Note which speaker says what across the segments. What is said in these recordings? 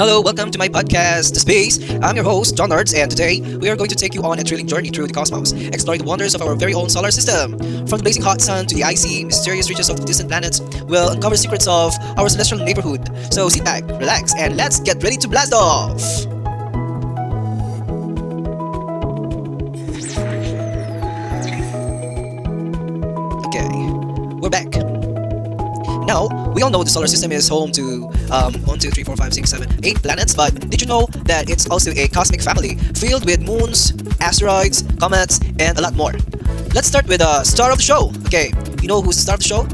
Speaker 1: Hello, welcome to my podcast, The Space. I'm your host, John Arts, and today we are going to take you on a thrilling journey through the cosmos, exploring the wonders of our very own solar system. From the blazing hot sun to the icy, mysterious reaches of the distant planets, we'll uncover secrets of our celestial neighborhood. So sit back, relax, and let's get ready to blast off! Okay, we're back. Now, we all know the solar system is home to 1, 2, 3, 4, 5, 6, 7, 8 planets, but did you know that it's also a cosmic family filled with moons, asteroids, comets, and a lot more? Let's start with the star of the show. Okay, you know who's the star of the show?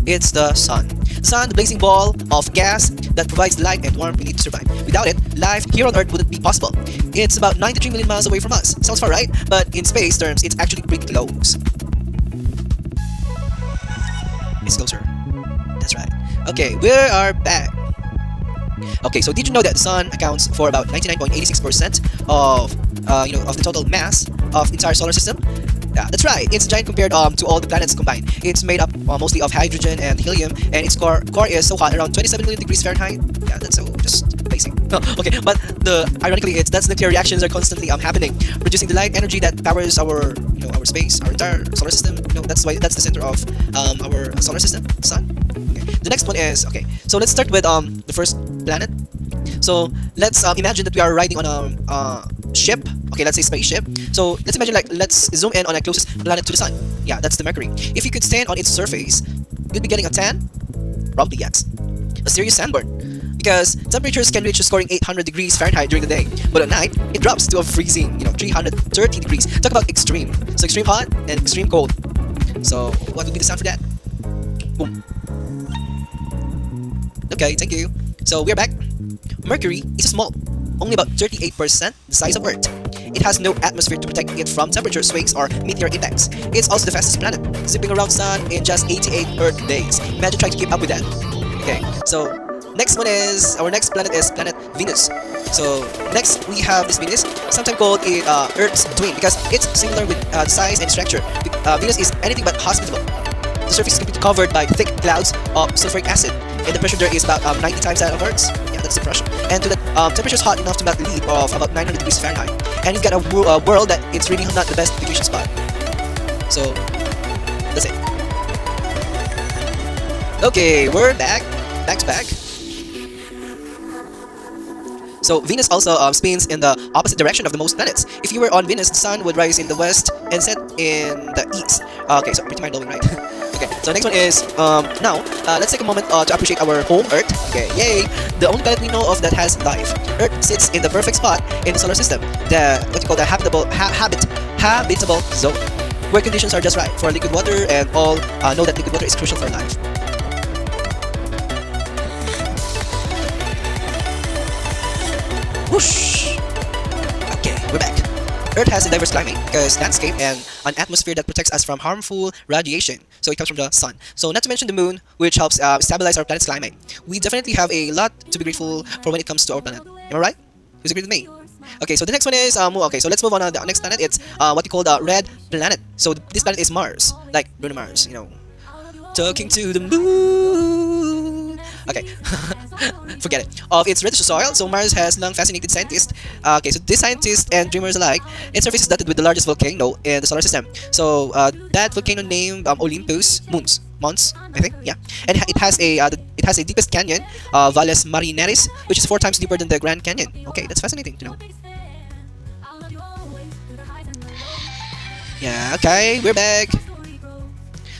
Speaker 1: It's the sun. The sun, the blazing ball of gas that provides light and warmth we need to survive. Without it, life here on Earth wouldn't be possible. It's about 93 million miles away from us. Sounds far, right? But in space terms, it's actually pretty close. It's closer. That's right. Okay, we are back. Okay, so did you know that the sun accounts for about 99.86% of of the total mass of entire solar system? Yeah, that's right. It's giant compared to all the planets combined. It's made up mostly of hydrogen and helium, and its core is so hot, around 27 million degrees Fahrenheit. Yeah, that's so just basic. Okay, but ironically, that's nuclear reactions are constantly happening, producing the light energy that powers our our space, our entire solar system. That's the center of our solar system, the sun. Okay. The next one is So let's start with the first planet. So let's imagine that we are riding on a ship. Okay, let's say spaceship. So let's imagine let's zoom in on the closest planet to the sun. Yeah, that's the Mercury. If you could stand on its surface, you'd be getting a tan. Probably yes. A serious sunburn. Because temperatures can reach a scoring 800 degrees Fahrenheit during the day, but at night it drops to a freezing 330 degrees. Talk about extreme. So extreme hot and extreme cold. So what would be the sound for that? Boom. Okay, thank you. So we're back. Mercury is small, only about 38% the size of Earth. It has no atmosphere to protect it from temperature swings or meteor impacts. It's also the fastest planet, zipping around the sun in just 88 Earth days. Imagine trying to keep up with that. Okay, so our next planet is planet Venus. So next we have this Venus, sometimes called Earth's twin because it's similar with size and structure. Venus is anything but hospitable. The surface is completely covered by thick clouds of sulfuric acid, and the pressure there is about 90 times that of Earth's. Yeah, that's the pressure. And to the temperature is hot enough to melt the lead of about 900 degrees Fahrenheit. And you've got a world that it's really not the best vacation spot. So that's it. Okay, we're back to back. So Venus also spins in the opposite direction of the most planets. If you were on Venus, the sun would rise in the west and set in the east. Okay, so pretty mind-blowing, right? Okay, so next one is now let's take a moment to appreciate our home Earth. Okay, yay! The only planet we know of that has life. Earth sits in the perfect spot in the solar system, the habitable zone, where conditions are just right for liquid water, and all know that liquid water is crucial for life. Whoosh! Okay, we're back. Earth has a diverse climate, landscape, and an atmosphere that protects us from harmful radiation. So it comes from the sun. So not to mention the moon, which helps stabilize our planet's climate. We definitely have a lot to be grateful for when it comes to our planet. Am I right? Who's agreed with me? Okay, so the next one is so let's move on to the next planet. It's what we call the red planet. So this planet is Mars, like Bruno Mars, talking to the moon. Okay, forget it. Of its reddish soil, so Mars has long fascinated scientists. So these scientists and dreamers alike, its surface is dotted with the largest volcano in the solar system. So that volcano named Olympus Mons, I think, yeah. And it has a deepest canyon, Valles Marineris, which is 4 times deeper than the Grand Canyon. Okay, that's fascinating to know. Yeah, okay, we're back.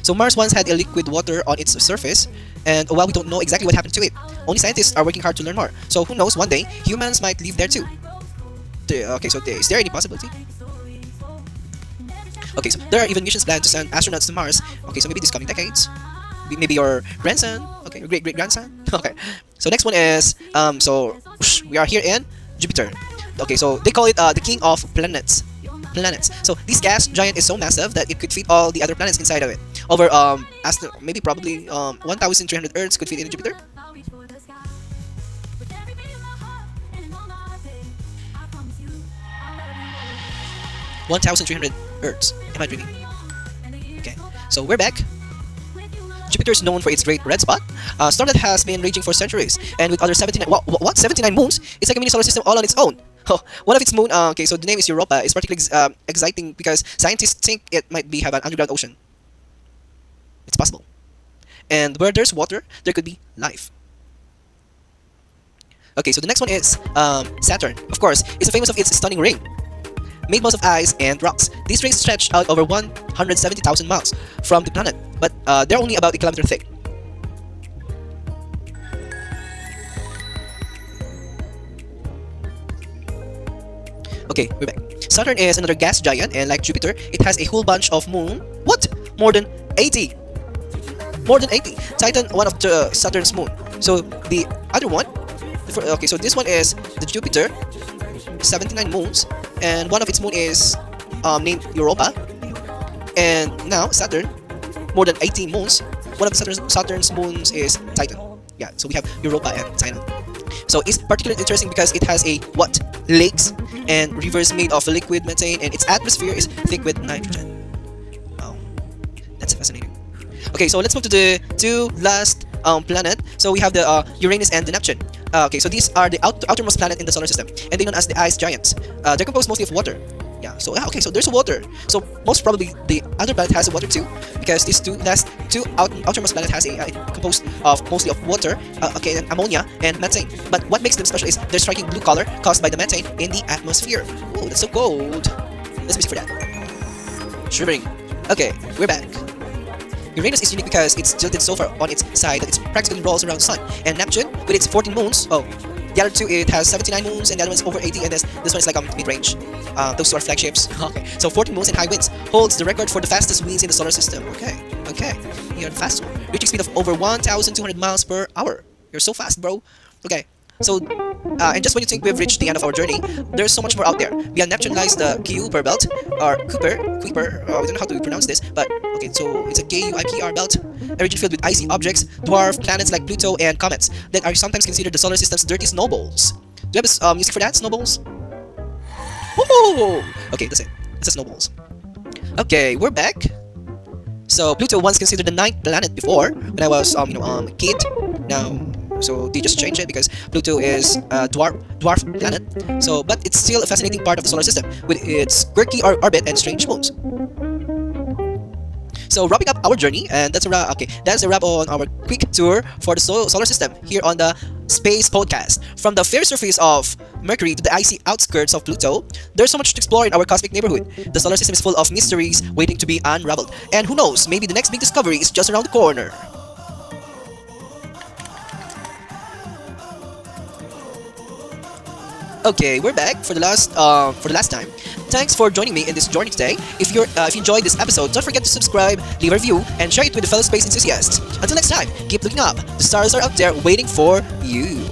Speaker 1: So Mars once had a liquid water on its surface, and while we don't know exactly what happened to it, only scientists are working hard to learn more. So who knows, one day humans might live there too. Okay, so is there any possibility? Okay, so there are even missions planned to send astronauts to Mars. Okay, so maybe this coming decades, maybe your grandson. Okay, your great grandson. Okay, so next one is we are here in Jupiter. Okay, so they call it the king of planets. So this gas giant is so massive that it could fit all the other planets inside of it. Over probably 1,300 Earths could fit in Jupiter. 1,300 Earths. Am I dreaming? Okay, so we're back. Jupiter is known for its great red spot, a star that has been raging for centuries, and with other 79 what 79 moons, it's like a mini solar system all on its own. Oh, one of its moon, okay, so the name is Europa, is particularly exciting because scientists think it might be have an underground ocean. It's possible. And where there's water, there could be life. Okay, so the next one is Saturn. Of course, it's famous of its stunning ring, made most of ice and rocks. These rings stretch out over 170,000 miles from the planet, but they're only about a kilometer thick. Okay, we're back. Saturn is another gas giant, and like Jupiter, it has a whole bunch of moon. What? More than 80. More than 80. Titan, one of the Saturn's moon. So the other one, okay, so this one is the Jupiter, 79 moons, and one of its moon is named Europa. And now Saturn, more than 18 moons. One of Saturn's moons is Titan. Yeah, so we have Europa and Titan. So it's particularly interesting because it has a what? Lakes and rivers made of liquid methane, and its atmosphere is thick with nitrogen. Wow, that's fascinating. Okay, so let's move to the two last planet. So we have the Uranus and the Neptune. Okay, so these are the outermost planet in the solar system, and they're known as the ice giants. They're composed mostly of water. Yeah, so okay, so there's water. So most probably the other planet has water too, because these last two outermost planet has a composed of mostly of water, okay, and ammonia and methane. But what makes them special is their striking blue color caused by the methane in the atmosphere. Oh, that's so cold. Let's music for that. Shivering. Okay, we're back. Uranus is unique because it's tilted so far on its side that it practically rolls around the sun. And Neptune, with its 14 moons, oh, the other two, it has 79 moons, and the other one's over 80, and this one is like mid-range. Those two are flagships. Okay, so 14 moons and high winds holds the record for the fastest winds in the solar system. Okay, you're the fastest one. Reaching speed of over 1,200 miles per hour. You're so fast, bro. Okay, so, and just when you think we've reached the end of our journey, there's so much more out there. Beyond Neptune lies the Kuiper belt, or Kuiper, we don't know how to pronounce this, but okay, so it's a Kuiper belt, a region filled with icy objects, dwarf planets like Pluto, and comets that are sometimes considered the solar system's dirty snowballs. Do you have music for that, snowballs? Whoa! Okay, that's it. It's a snowballs. Okay, we're back. So Pluto once considered the ninth planet before, when I was a kid. Now, so they just changed it because Pluto is a dwarf planet. So, but it's still a fascinating part of the solar system with its quirky orbit and strange moons. So wrapping up our journey, and that's a wrap. Okay, that's a wrap on our quick tour for the solar system here on the Space Podcast. From the fair surface of Mercury to the icy outskirts of Pluto, there's so much to explore in our cosmic neighborhood. The solar system is full of mysteries waiting to be unraveled, and who knows, maybe the next big discovery is just around the corner. Okay, we're back for the last time. Thanks for joining me in this journey today. If you enjoyed this episode, don't forget to subscribe, leave a review, and share it with the fellow space enthusiasts. Until next time, keep looking up. The stars are out there waiting for you.